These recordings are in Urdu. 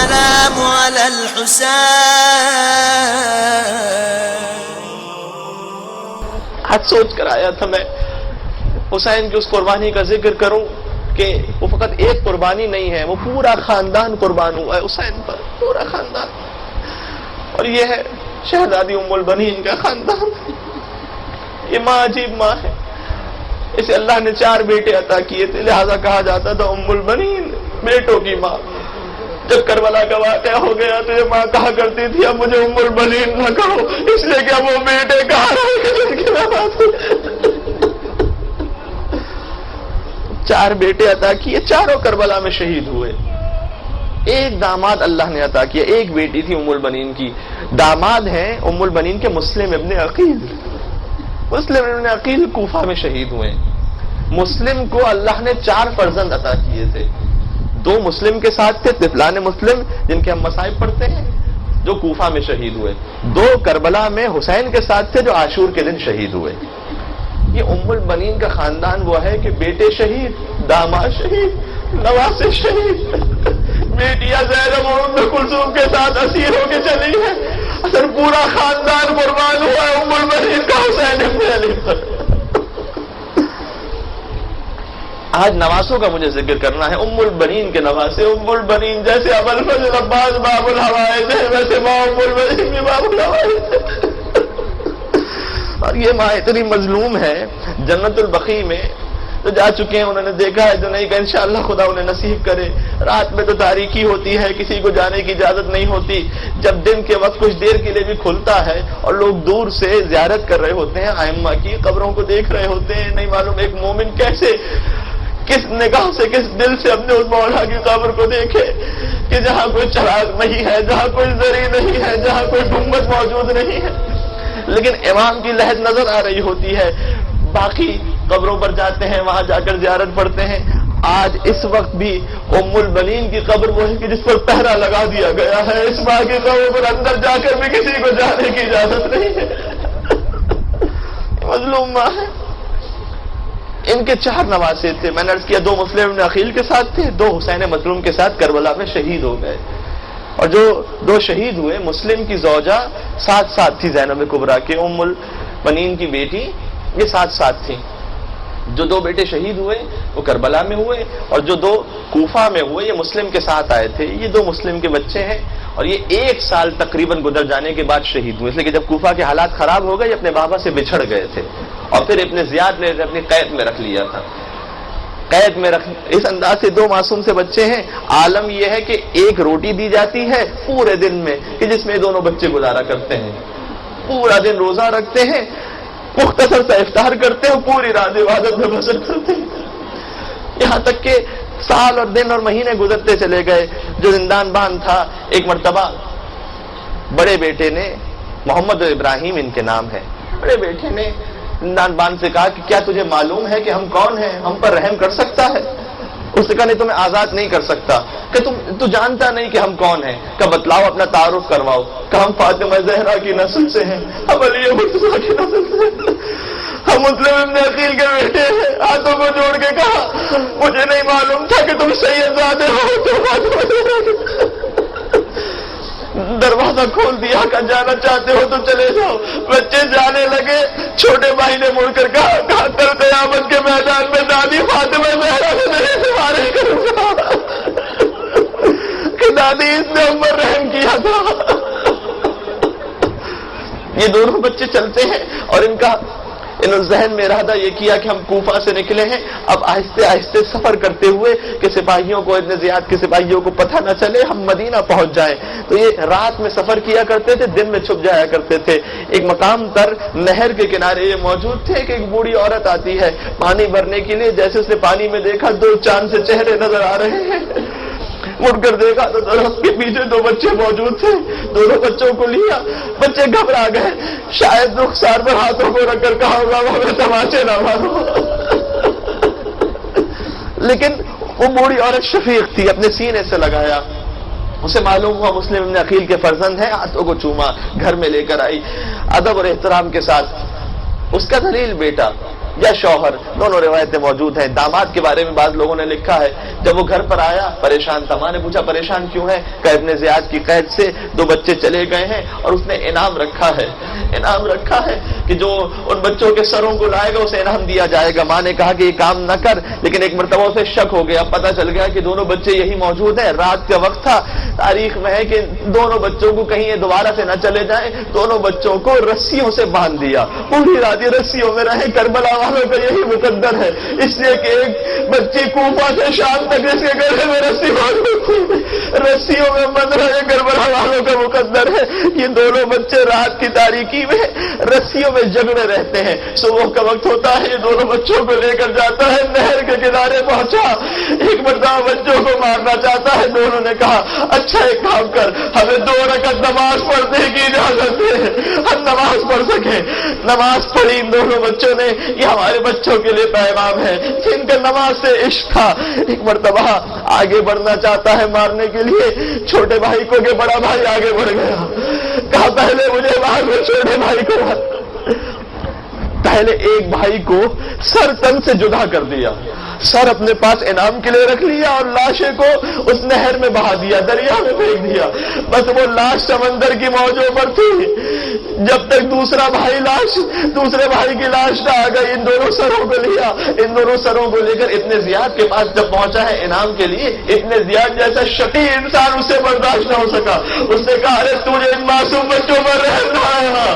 السلام على الحسين. آج سوچ کر آیا تھا میں حسین کی اس قربانی کا ذکر کروں کہ وہ فقط ایک قربانی نہیں ہے، وہ پورا خاندان قربان ہوا ہے حسین پر، پورا خاندان. اور یہ ہے شہزادی ام البنین کا خاندان. یہ ماں عجیب ماں ہے، اسے اللہ نے 4 بیٹے عطا کیے تھے، لہذا کہا جاتا تھا ام البنین، بیٹوں کی ماں. جب کربلا کا واقعہ ہو گیا تو یہ ماں کہا کرتی تھی اب مجھے ام البنین نہ کہو، اس لیے کہ اب وہ بیٹے کہا رہے ہیں. 4 بیٹے عطا کیے، چاروں کربلا میں شہید ہوئے. ایک داماد اللہ نے عطا کیا، ایک بیٹی تھی ام البنین کی. داماد ہیں ام البنین کے مسلم ابن عقیل. مسلم ابن عقیل کوفہ میں شہید ہوئے. مسلم کو اللہ نے 4 فرزند عطا کیے تھے. 2 مسلم کے ساتھ تھے، طفلان مسلم جن کے ہم مصائب پڑھتے ہیں، جو کوفہ میں شہید ہوئے. 2 کربلا میں حسین کے ساتھ تھے جو عاشور کے دن شہید ہوئے. یہ ام البنین کا خاندان وہ ہے کہ بیٹے شہید، داماد شہید، نواسے شہید. بیٹیاں زینب اور ام کلثوم کے ساتھ اسیر ہو کے چلی ہے. اصل پورا خاندان قربان ہوا ہے ام البنین کا حسین ابن علی پر. آج نواسوں کا مجھے ذکر کرنا ہے، ام البنین کے نواسے. ام البنین جیسے ابو الفضل عباس باب الحوائج ہے، ویسے ماں ام البنین بھی باب الحوائج ہے. اور یہ ماں اتنی مظلوم ہے، جنت البقیع میں تو جا چکے ہیں، انہوں نے دیکھا ہے جو نہیں کہ انشاءاللہ خدا انہیں نصیب کرے. رات میں تو تاریکی ہوتی ہے، کسی کو جانے کی اجازت نہیں ہوتی. جب دن کے وقت کچھ دیر کے لیے بھی کھلتا ہے اور لوگ دور سے زیارت کر رہے ہوتے ہیں، ائمہ کی قبروں کو دیکھ رہے ہوتے ہیں، نہیں معلوم ایک مومن کیسے، کس نگاہ سے، کس دل سے اپنے اس مولا کی قبر کو دیکھے کہ جہاں کوئی چراغ نہیں ہے، جہاں کوئی زری نہیں ہے، جہاں کوئی گنبد موجود نہیں ہے، لیکن امام کی لہد نظر آ رہی ہوتی ہے. باقی قبروں پر جاتے ہیں، وہاں جا کر زیارت پڑھتے ہیں. آج اس وقت بھی ام البنین کی قبر وہ ہے کہ جس پر پہرا لگا دیا گیا ہے. اس ماں کی قبر پر اندر جا کر بھی کسی کو جانے کی اجازت نہیں ہے. مظلوم ماں ہے. ان کے 4 نواسے تھے، میں نے عرض کیا 2 مسلم ابن عقیل کے ساتھ تھے، 2 حسین مظلوم کے ساتھ کربلا میں شہید ہو گئے. اور جو 2 شہید ہوئے، مسلم کی زوجہ ساتھ تھی زینب کبریٰ کے، ام البنین کی بیٹی یہ ساتھ تھی. جو 2 بیٹے شہید ہوئے وہ کربلا میں ہوئے، اور جو 2 کوفہ میں ہوئے یہ مسلم کے ساتھ آئے تھے. یہ 2 مسلم کے بچے ہیں، اور یہ 1 سال تقریباً گزر جانے کے بعد شہید ہوئے، اس لیے کہ جب کوفہ کے حالات خراب ہو گئے یہ اپنے بابا سے بچھڑ گئے تھے، اور پھر ابن زیاد نے اپنی قید میں رکھ لیا تھا. قید میں رکھ اس انداز سے 2 معصوم سے بچے ہیں. عالم یہ ہے کہ 1 روٹی دی جاتی ہے پورے دن میں کہ جس میں دونوں بچے گزارا کرتے ہیں، پورا دن روزہ رکھتے ہیں، مختصر سا افطار کرتے ہیں، پوری رات عبادت میں بسر کرتے ہیں. یہاں تک کہ سال اور دن اور مہینے گزرتے چلے گئے. جو زندان بان تھا، ایک مرتبہ بڑے بیٹے نے، محمد ابراہیم ان کے نام ہے، بڑے بیٹے نے زندان بان سے کہا کہ کیا تجھے معلوم ہے کہ ہم کون ہیں، ہم پر رحم کر سکتا ہے؟ اس نے کہا نہیں، تمہیں آزاد نہیں کر سکتا. کہ تو جانتا نہیں کہ ہم کون ہیں؟ کہ بتلاؤ، اپنا تعارف کرواؤ. کہ ہم فاطمہ زہرا کی نسل سے ہیں، ہم علی مرتضیٰ کی نسل سے ہیں، ہم مسلم ابن عقیل کے بیٹے ہیں. ہاتھوں کو جوڑ کے کہا مجھے نہیں معلوم تھا کہ تم سیدزادے ہو. تو فاطمہ زہرا دروازہ کھول دیا کہ جانا چاہتے ہو تو چلے جاؤ. بچے جانے لگے. چھوٹے بھائی نے مڑ کر کہا کل قیامت کے میدان میں دادی فاطمہ زہرا سے نہیں سوارے کروں گا کہ دادی اس نے ہم پر رحم کیا تھا. یہ دونوں بچے چلتے ہیں، اور انہوں نے ذہن میں ارادہ یہ کیا کہ ہم کوفہ سے نکلے ہیں، اب آہستہ آہستہ سفر کرتے ہوئے کہ سپاہیوں کو، ابن زیاد کے سپاہیوں کو پتہ نہ چلے، ہم مدینہ پہنچ جائیں. تو یہ رات میں سفر کیا کرتے تھے، دن میں چھپ جایا کرتے تھے. ایک مقام پر نہر کے کنارے یہ موجود تھے کہ ایک بوڑھی عورت آتی ہے پانی بھرنے کے لیے. جیسے اس نے پانی میں دیکھا 2 چاند سے چہرے نظر آ رہے ہیں، مڑ کر دیکھا تو درخت کے پیچھے 2 بچے موجود تھے. دونوں بچوں کو لیا، بچے گھبرا گئے. شاید رخسار پر ہاتھوں کو رکھ کر کہا ہوگا وہ ہمیں تماچے نہ مارو. لیکن وہ بوڑھی عورت شفیق تھی، اپنے سینے سے لگایا. اسے معلوم ہوا مسلم ابن عقیل کے فرزند ہیں، ہاتھوں کو چوما، گھر میں لے کر آئی ادب اور احترام کے ساتھ. اس کا دلیل بیٹا یا شوہر، دونوں روایتیں موجود ہیں۔ داماد کے بارے میں بعض لوگوں نے لکھا ہے جب وہ گھر پر آیا پریشان تھا، ماں نے پوچھا پریشان کیوں ہے؟ کہ ابن زیاد کی قید سے 2 بچے چلے گئے ہیں اور اس نے انعام رکھا ہے کہ جو ان بچوں کے سروں کو لائے گا اسے انعام دیا جائے گا۔ ماں نے کہا کہ یہ کام نہ کر، لیکن ایک مرتبہ اسے شک ہو گیا، پتہ چل گیا کہ دونوں بچے یہی موجود ہیں، رات کا وقت تھا، تاریخ میں ہے کہ دونوں بچوں کو کہیں یہ دوبارہ سے نہ چلے جائیں، دونوں بچوں کو رسیوں سے باندھ دیا، پوری رات یہ رسیوں میں رہے۔ کربلا والوں کا یہی مقدر ہے، اس لیے کہ ایک بچی کوفہ سے شام تک اس کے گلے میں رسیوں میں بندھ رہے، کربلا والوں کا مقدر ہے۔ یہ دونوں بچے رات کی تاریکی میں رسیوں میں جگڑے رہتے ہیں، صبح کا وقت ہوتا ہے، یہ دونوں بچوں کو لے کر جاتا ہے، نہر کے کنارے پہنچا، ایک مرتبہ بچوں کو مارنا چاہتا ہے، دونوں نے کہا اچھا ایک کام کر، ہمیں 2 رکعت نماز پڑھنے کی اجازت دے، ہم نماز پڑھ سکیں۔ نماز پڑھی ان دونوں بچوں نے، یہ ہمارے بچوں کے لیے پیغام ہے جن کا نماز سے عشق تھا۔ ایک مرتبہ آگے بڑھنا چاہتا ہے مارنے کے لیے، چھوٹے بھائی کو کہ بڑا بھائی آگے بڑھ گیا، کہا پہلے مجھے مار دو، چھوٹے بھائی کو پہلے ایک بھائی کو سر تن سے جدا کر دیا، سر اپنے پاس انعام کے لیے رکھ لیا اور لاشیں کو اس نہر میں بہا دیا، دریا میں پھینک دیا۔ بس وہ لاش سمندر کی موجوں پر تھی، جب تک دوسرے بھائی کی لاش نہ آ گئی، ان دونوں سروں کو لیا، ان دونوں سروں کو لے کر ابن زیاد کے پاس جب پہنچا ہے انعام کے لیے، ابن زیاد جیسا شقی انسان اسے برداشت نہ ہو سکا، اس نے کہا ارے تجھے ان معصوم بچوں پر رحم نہ آیا،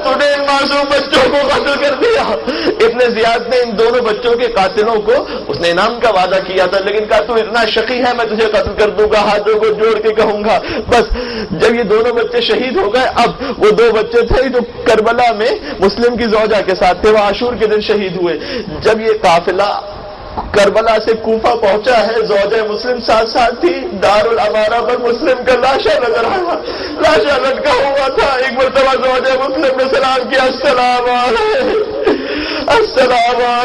تو نے ان معصوم بچوں کو قتل کر دیا۔ ابن زیاد نے ان دونوں بچوں کے قاتلوں کو، اس نے انعام کا وعدہ کیا تھا لیکن کہا تو اتنا شقی ہے میں تجھے قتل کر دوں گا، ہاتھوں کو جوڑ کے کہوں گا۔ بس جب یہ دونوں بچے شہید ہو گئے، اب وہ 2 بچے تھے جو کربلا میں مسلم کی زوجہ کے ساتھ تھے، وہ عاشور کے دن شہید ہوئے۔ جب یہ قافلہ کربلا سے کوفہ پہنچا ہے، زوجہ مسلم ساتھ ساتھ تھی، دار الامارہ پر مسلم کا لاشا نظر آیا، لاشا لٹکا ہوا تھا۔ ایک مرتبہ زوجہ مسلم نے سلام کیا، السلام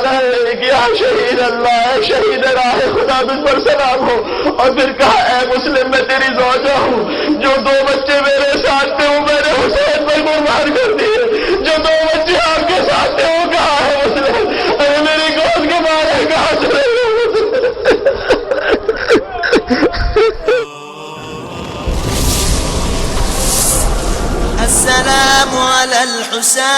علیک یا شہید اللہ، شہید راہ خدا تجھ پر سلام ہو۔ اور پھر کہا اے مسلم میں تیری زوجہ ہوں، جو 2 بچے میرے ساتھ تھے وہ میں نے حسین پر قربان کر دیے، جو 2 بچے آپ کے ساتھ تھے وہ کہاں ہے مسلم؟ ارے میری گود کے مارے کہاں چلے گئے؟ السلام على الحسين